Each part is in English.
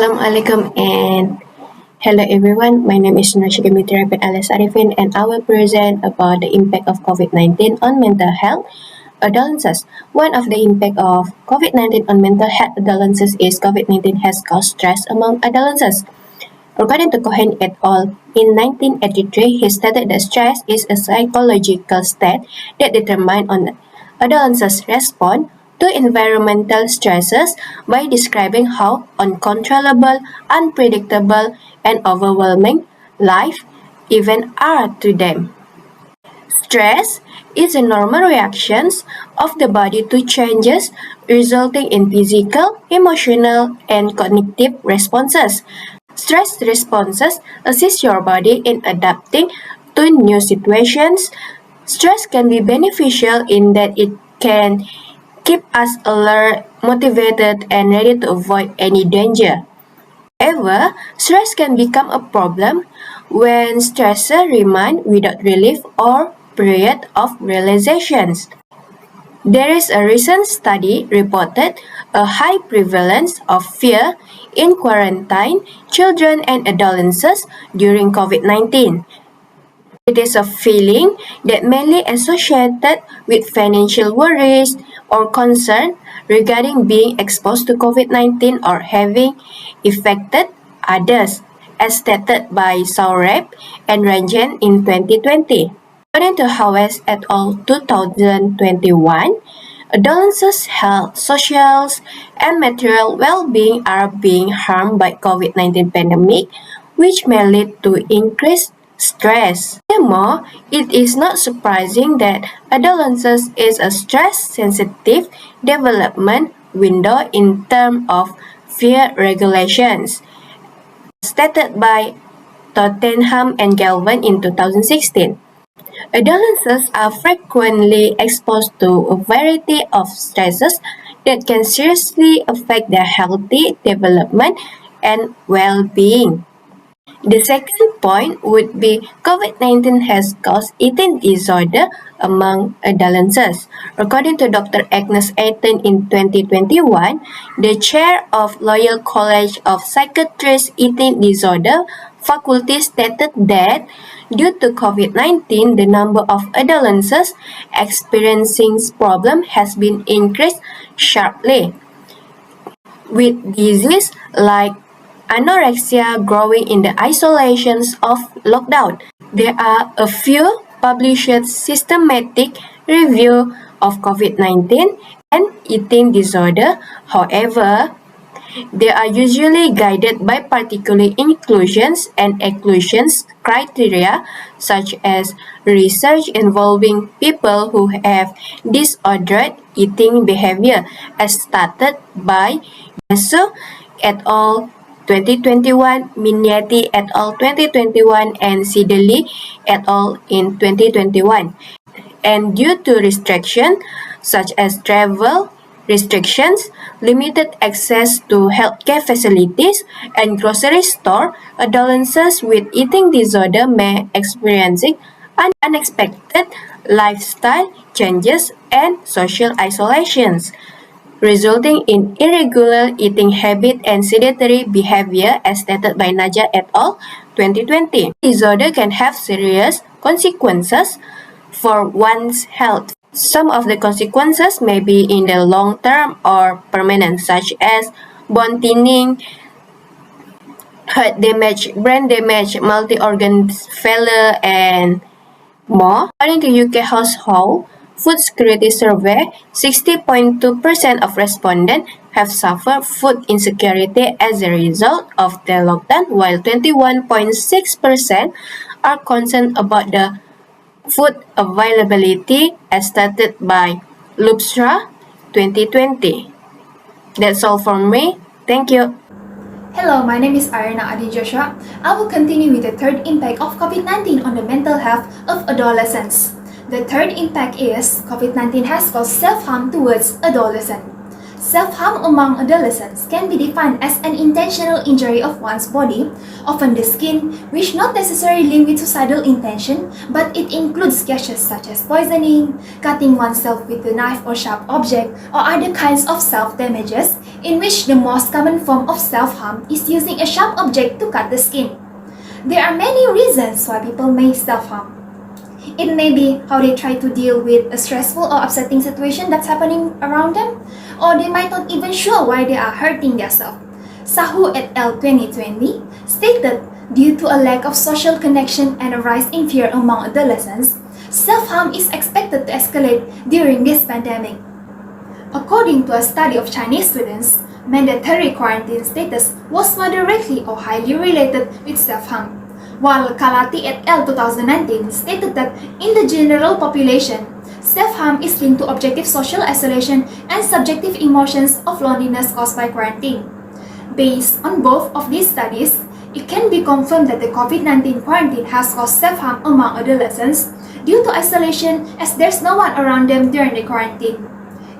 Assalamualaikum and hello everyone. My name is Nurul Arifin and I will present about the impact of COVID-19 on mental health adolescents. One of the impact of COVID-19 on mental health adolescents is COVID-19 has caused stress among adolescents. According to Cohen et al. In 1983, he stated that stress is a psychological state that determines on adolescents' response to environmental stresses by describing how uncontrollable, unpredictable, and overwhelming life events are to them. Stress is a normal reaction of the body to changes, resulting in physical, emotional, and cognitive responses. Stress responses assist your body in adapting to new situations. Stress can be beneficial in that it can keep us alert, motivated, and ready to avoid any danger. However, stress can become a problem when stressors remain without relief or period of realizations. There is a recent study reported a high prevalence of fear in quarantine children and adolescents during COVID-19. It is a feeling that mainly associated with financial worries or concern regarding being exposed to COVID-19 or having affected others, as stated by Saurabh and Ranjan in 2020. According to Hawes et al. 2021, adolescents' health, social, and material well-being are being harmed by COVID-19 pandemic, which may lead to increased stress. Furthermore, it is not surprising that adolescence is a stress-sensitive development window in terms of fear regulations, stated by Tottenham and Galvin in 2016. Adolescents are frequently exposed to a variety of stresses that can seriously affect their healthy development and well-being. The second point would be COVID-19 has caused eating disorder among adolescents. According to Dr. Agnes Ayton in 2021, the chair of Loyal College of Psychiatrists Eating Disorder faculty stated that due to COVID-19, the number of adolescents experiencing problems has been increased sharply, with diseases like anorexia growing in the isolations of lockdown. There are a few published systematic reviews of COVID-19 and eating disorder. However, they are usually guided by particular inclusions and exclusions criteria, such as research involving people who have disordered eating behavior, as stated by Yasu et al. 2021, Miniati et al. 2021, and Sidley et al. in 2021. And due to restrictions such as travel restrictions, limited access to healthcare facilities, and grocery store, adolescents with eating disorder may experience unexpected lifestyle changes and social isolations, resulting in irregular eating habit and sedentary behavior, as stated by Naja et al. 2020. Disorder can have serious consequences for one's health. Some of the consequences may be in the long term or permanent, such as bone thinning, heart damage, brain damage, multi-organ failure, and more. According to UK Household Food Security Survey, 60.2% of respondents have suffered food insecurity as a result of the lockdown, while 21.6% are concerned about the food availability, as stated by Lubstra 2020. That's all from me. Thank you. Hello, my name is ARIANNA Joshua. I will continue with the third impact of COVID-19 on the mental health of adolescents. The third impact is COVID-19 has caused self-harm towards adolescents. Self-harm among adolescents can be defined as an intentional injury of one's body, often the skin, which not necessarily linked with suicidal intention, but it includes cases such as poisoning, cutting oneself with a knife or sharp object, or other kinds of self-damages, in which the most common form of self-harm is using a sharp object to cut the skin. There are many reasons why people may self-harm. It may be how they try to deal with a stressful or upsetting situation that's happening around them, or they might not even sure why they are hurting themselves. Sahu et al. 2020 stated, due to a lack of social connection and a rise in fear among adolescents, self-harm is expected to escalate during this pandemic. According to a study of Chinese students, mandatory quarantine status was moderately or highly related with self-harm, while Kalati et al. 2019 stated that in the general population, self-harm is linked to objective social isolation and subjective emotions of loneliness caused by quarantine. Based on both of these studies, it can be confirmed that the COVID-19 quarantine has caused self-harm among adolescents due to isolation as there's no one around them during the quarantine.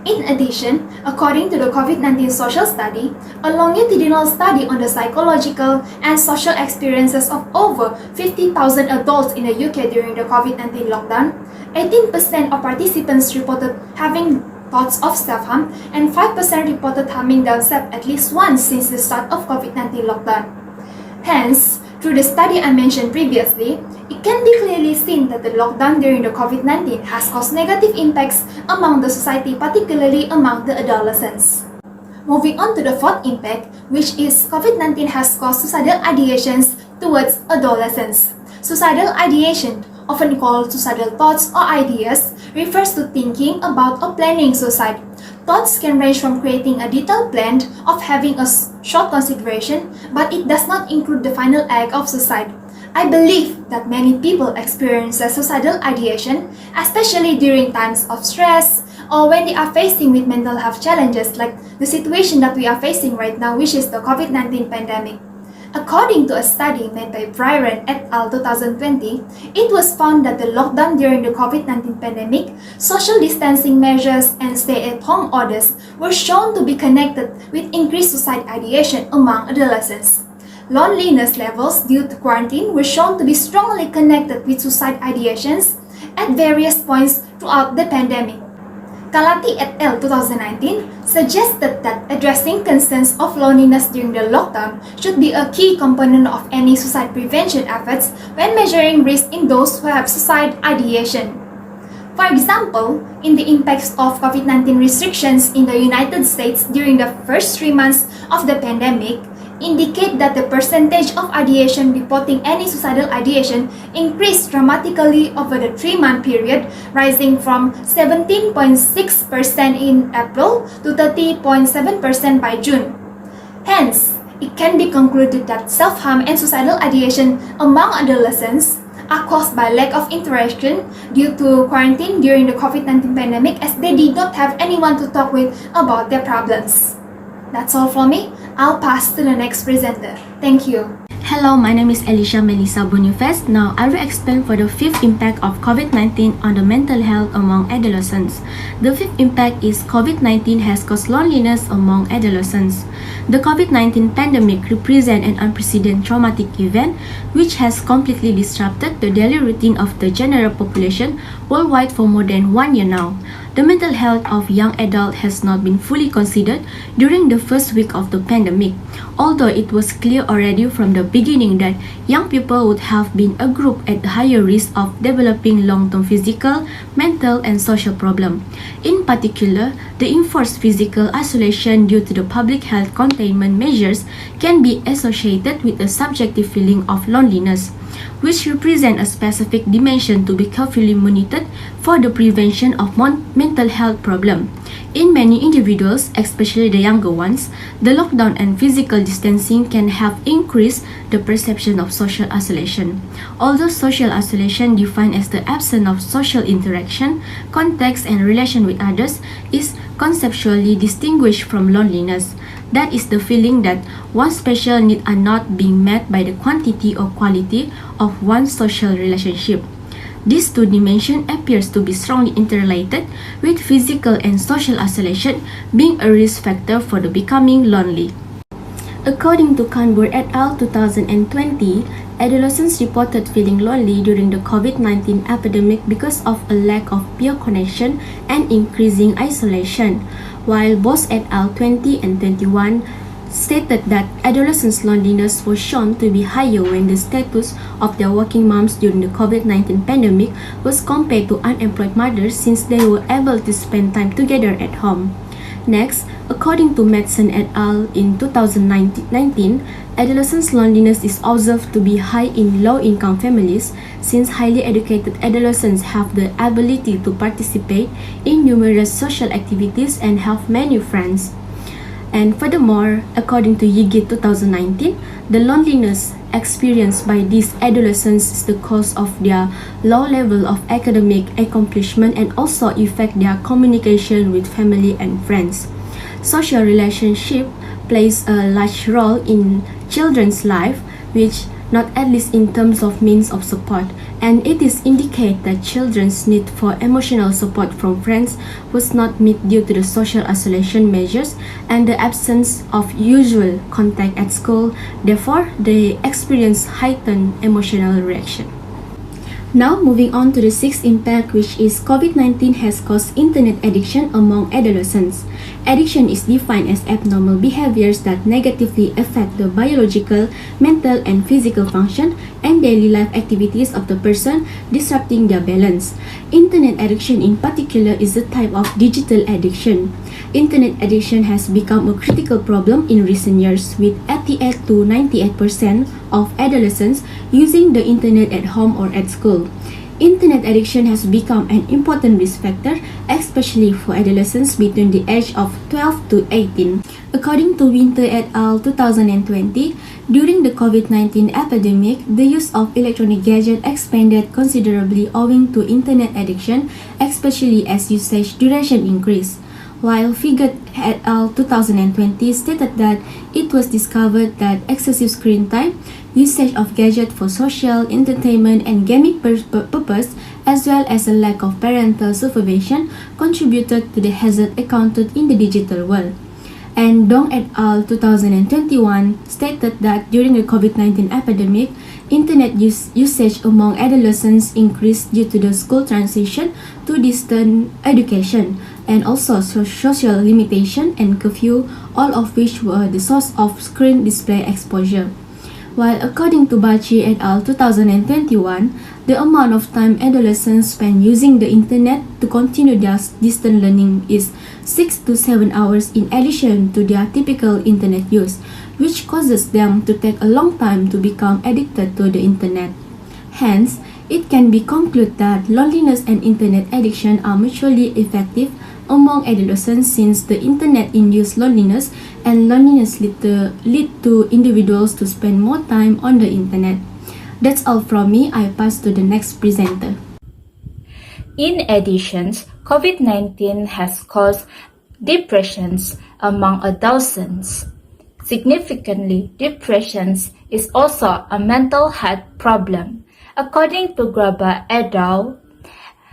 In addition, according to the COVID-19 social study, a longitudinal study on the psychological and social experiences of over 50,000 adults in the UK during the COVID-19 lockdown, 18% of participants reported having thoughts of self-harm and 5% reported harming themselves at least once since the start of COVID-19 lockdown. Hence, through the study I mentioned previously, it can be clearly seen that the lockdown during the COVID-19 has caused negative impacts among the society, particularly among the adolescents. Moving on to the fourth impact, which is COVID-19 has caused suicidal ideations towards adolescents. Suicidal ideation, often called suicidal thoughts or ideas, refers to thinking about or planning suicide. Thoughts can range from creating a detailed plan of having a short consideration, but it does not include the final act of suicide. I believe that many people experience suicidal ideation, especially during times of stress or when they are facing with mental health challenges like the situation that we are facing right now, which is the COVID-19 pandemic. According to a study made by Bryan et al. 2020, it was found that the lockdown during the COVID-19 pandemic, social distancing measures, and stay-at-home orders were shown to be connected with increased suicide ideation among adolescents. Loneliness levels due to quarantine were shown to be strongly connected with suicide ideations at various points throughout the pandemic. Kalati et al. 2019 suggested that addressing concerns of loneliness during the lockdown should be a key component of any suicide prevention efforts when measuring risk in those who have suicide ideation. For example, in the impacts of COVID-19 restrictions in the United States during the first 3 months of the pandemic, indicate that the percentage of ideation reporting any suicidal ideation increased dramatically over the 3-month period, rising from 17.6% in April to 30.7% by June. Hence, it can be concluded that self-harm and suicidal ideation among adolescents are caused by lack of interaction due to quarantine during the COVID-19 pandemic, as they did not have anyone to talk with about their problems. That's all from me. I'll pass to the next presenter. Thank you. Hello, my name is Alicia Melissa BONIFACE. Now, I will explain for the fifth impact of COVID-19 on the mental health among adolescents. The fifth impact is COVID-19 has caused loneliness among adolescents. The COVID-19 pandemic represents an unprecedented traumatic event which has completely disrupted the daily routine of the general population worldwide for more than 1 year now. The mental health of young adults has not been fully considered during the first week of the pandemic, although it was clear already from the beginning that young people would have been a group at higher risk of developing long-term physical, mental, and social problems. In particular, the enforced physical isolation due to the public health containment measures can be associated with a subjective feeling of loneliness, which represent a specific dimension to be carefully monitored for the prevention of mental health problems. In many individuals, especially the younger ones, the lockdown and physical distancing can have increased the perception of social isolation. Although social isolation, defined as the absence of social interaction, contact, and relation with others, is conceptually distinguished from loneliness. That is the feeling that one's special needs are not being met by the quantity or quality of one's social relationship. These two dimensions appears to be strongly interrelated, with physical and social isolation being a risk factor for the becoming lonely. According to Kanbur et al. 2020, adolescents reported feeling lonely during the COVID-19 epidemic because of a lack of peer connection and increasing isolation, while Bose et al. 20 and 21 stated that adolescents' loneliness was shown to be higher when the status of their working moms during the COVID-19 pandemic was compared to unemployed mothers since they were able to spend time together at home. Next, according to Madsen et al. In 2019, adolescents' loneliness is observed to be high in low-income families since highly educated adolescents have the ability to participate in numerous social activities and have many friends. And furthermore, according to Yigit 2019, the loneliness experienced by these adolescents is the cause of their low level of academic accomplishment and also affect their communication with family and friends. Social relationship plays a large role in children's life, which not at least in terms of means of support, and it is indicated that children's need for emotional support from friends was not met due to the social isolation measures and the absence of usual contact at school. Therefore, they experience heightened emotional reaction. Now, moving on to the sixth impact, which is COVID-19 has caused internet addiction among adolescents. Addiction is defined as abnormal behaviors that negatively affect the biological, mental, and physical function and daily life activities of the person, disrupting their balance. Internet addiction in particular is a type of digital addiction. Internet addiction has become a critical problem in recent years, with 88 to 98% of adolescents using the internet at home or at school. Internet addiction has become an important risk factor, especially for adolescents between the age of 12 to 18. According to Winter et al. 2020, during the COVID-19 epidemic, the use of electronic gadgets expanded considerably owing to internet addiction, especially as usage duration increased. While Figure et al. 2020 stated that it was discovered that excessive screen time, usage of gadgets for social, entertainment, and gaming purpose, as well as a lack of parental supervision, contributed to the hazard encountered in the digital world. And Dong et al. 2021 stated that during the COVID-19 epidemic, internet usage among adolescents increased due to the school transition to distant education, and also social limitation and curfew, all of which were the source of screen display exposure. While according to Bachi et al. 2021, the amount of time adolescents spend using the internet to continue their distant learning is 6 to 7 hours in addition to their typical internet use, which causes them to take a long time to become addicted to the internet. Hence, it can be concluded that loneliness and internet addiction are mutually effective among adolescents since the internet-induced loneliness and loneliness lead to individuals to spend more time on the internet. That's all from me. I pass to the next presenter. In addition, COVID-19 has caused depressions among adolescents. Significantly, depression is also a mental health problem. According to Graber et al.,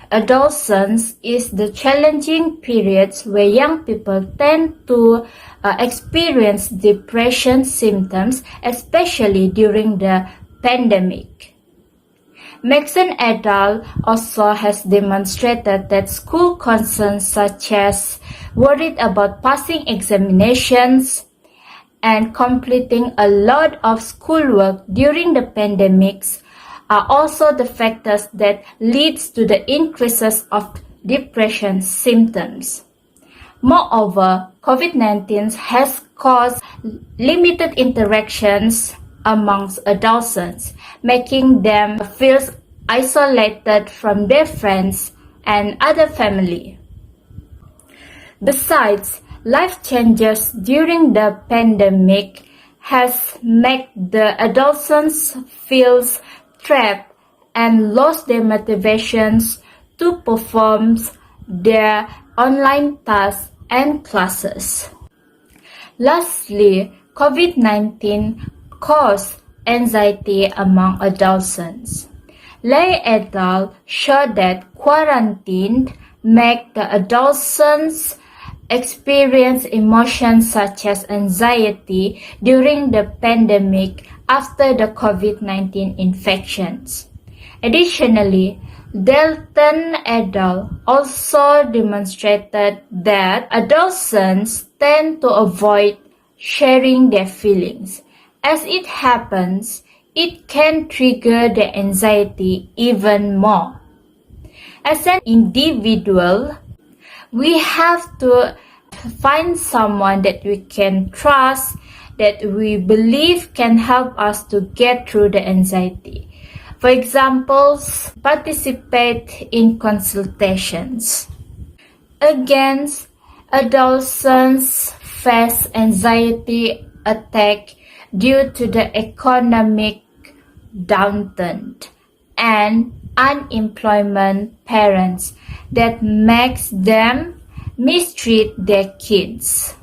adolescence is the challenging periods where young people tend to experience depression symptoms, especially during the pandemic. Maxon et al. Also has demonstrated that school concerns such as worried about passing examinations and completing a lot of schoolwork during the pandemics are also the factors that leads to the increases of depression symptoms. Moreover, COVID-19 has caused limited interactions amongst adolescents, making them feel isolated from their friends and other family. Besides, life changes during the pandemic has made the adolescents feel trapped and lost their motivations to perform their online tasks and classes. Lastly, COVID-19 caused anxiety among adolescents. Lei et al. Showed that quarantine made the adolescents experience emotions such as anxiety during the pandemic after the COVID-19 infections. Additionally, Dalton et al. Also demonstrated that adolescents tend to avoid sharing their feelings. As it happens, it can trigger the anxiety even more. As an individual, we have to find someone that we can trust, that we believe can help us to get through the anxiety. For example, participate in consultations. Again, adolescents face anxiety attack due to the economic downturn and unemployment parents that makes them mistreat their kids.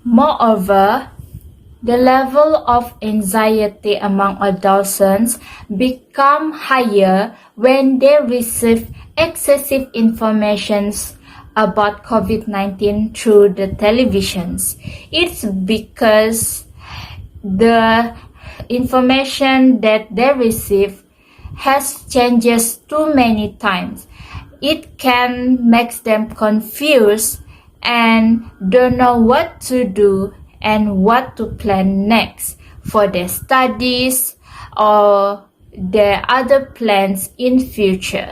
Moreover, the level of anxiety among adolescents become higher when they receive excessive information about COVID-19 through the televisions. It's because the information that they receive has changes too many times. It can make them confused and don't know what to do and what to plan next for their studies or their other plans in future.